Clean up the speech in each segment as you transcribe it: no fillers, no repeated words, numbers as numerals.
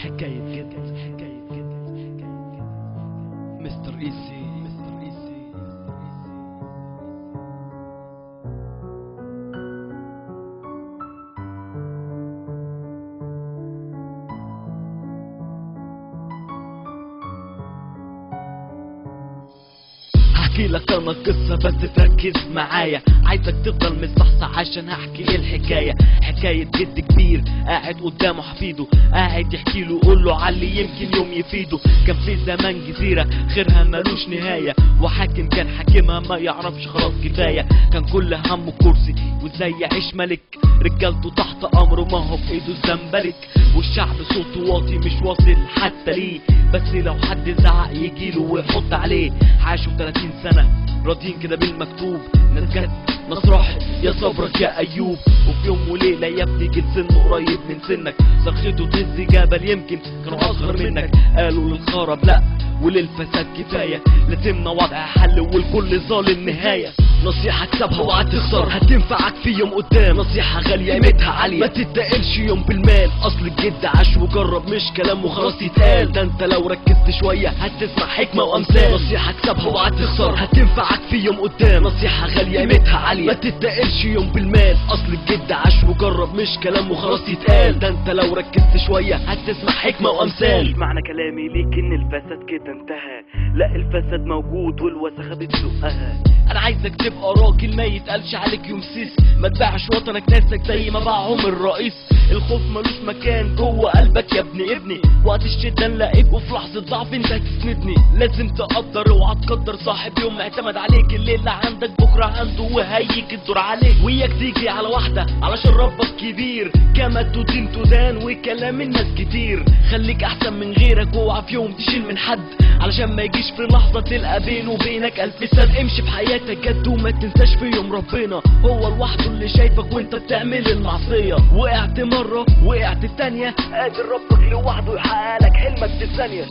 حكاية جد مستر ايسي. هحكي لك انا قصة بس تركز معايا، عايزك تفضل مصحصح عشان هحكي ايه الحكاية. حكاية جد كبير قاعد قدامه حفيده، قاعد يحكي له يقول له علي يمكن يوم يفيده. كان في زمان جزيرة خيرها ملوش نهاية، وحاكم كان حاكمها ما يعرفش خلاص كفاية. كان كل همه كرسي وازاي يعيش ملك، رجالته تحت امره ما هو بايده الزنبلك، والشعب صوته واطي مش واصل حتى ليه، بس لو حد زعق يجيله ويحط عليه. عاشوا 30 سنة راضيين كده بالمكتوب، ناس جت ناس راحت يا صبرك يا ايوب. وفي يوم وليلة يا ابني جه سنه قريب من سنك، صرخته تهز جبل يمكن كانوا اصغر منك. قالوا للخرب لا وللفساد كفاية، لازمنا وضع حل والكل ظالم نهاية. نصيحة اكسبها وقعد تخسر هتنفعك في يوم قدام، نصيحة غالية قيمتها عالية ما تتقلش يوم بالمال. اصل الجد عاش وجرب مش كلام وخلاص يتقال، ده انت لو ركزت شوية هتسمع حكمة وامثال. نصيحة اكسبها وقعد تخسر هتنفعك في يوم قدام، نصيحة غالية قيمتها عالية ما تتقلش يوم بالمال. اصل الجد عاش وجرب مش كلام وخلاص يتقال، ده انت لو ركزت شوية هتسمع حكمة وامثال. معنى كلامي ليك ان الفساد كده انتهى، لا الفساد موجود والوسخة بتزقها. انا عايزك تبقى راجل ما يتقالش عليك يوم سيس، ما تبيعش وطنك ناسك زي ما باعهم الرئيس. الخوف ملوش مكان جوه قلبك يا ابني، وقت الشدة نلاقيك وفي لحظة ضعف انت هتسندني. لازم تقدر اوعى تقدر صاحب يوم معتمد عليك، الليلة عندك بكرة عنده وهيجي الدور عليك. وياك تيجي على واحدة علشان ربك كبير، كما تدين تدان وكلام الناس كتير. خليك احسن من غيرك اوعى في يوم تشيل من حد، علشان ما يجيش في لحظة تلقى بينه وبينك الف سد. امشي في حياتك جد وما تنساش في يوم ربنا هو لوحده اللي شايفك وانت بتعمل المعصية. وقعت مرة وقعت التانية، قادر ربك لوحده يحقق لك حلمك في ثانية.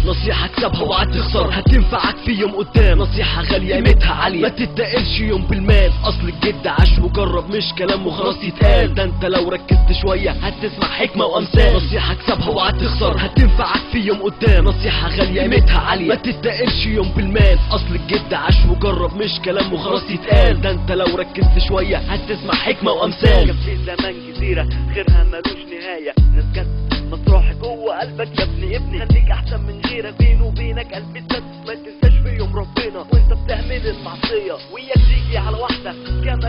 نصيحة اكسبها وقعد تخسر هتنفعك في يوم قدام، نصيحة غالية قيمتها عالية ما تتقلش يوم بالمال. اصل الجد عاش وجرب مش كلام وخلاص يتقال، ده انت لو ركزت شوية هتسمع حكمة وامثال. نصيحة اكسبها وقعد تخسر هتنفعك في يوم قدام، نصيحة غالية قيمتها عالية ما تتقلش يوم بالمال. اصل الجد عاش وجرب مش كلام وخلاص يتقال، ده انت لو ركزت شوية هتسمع حكمة وامثال. كان في زمان جزيرة خيرها ملوش نهاية، ناس جت ناس راحت جوه قلبك يا ابني. خليك احسن من غيرك بينه وبينك قلب السد، ما تنساش في يوم ربنا وانت بتعمل المعصية. وياك تيجي على واحدة كما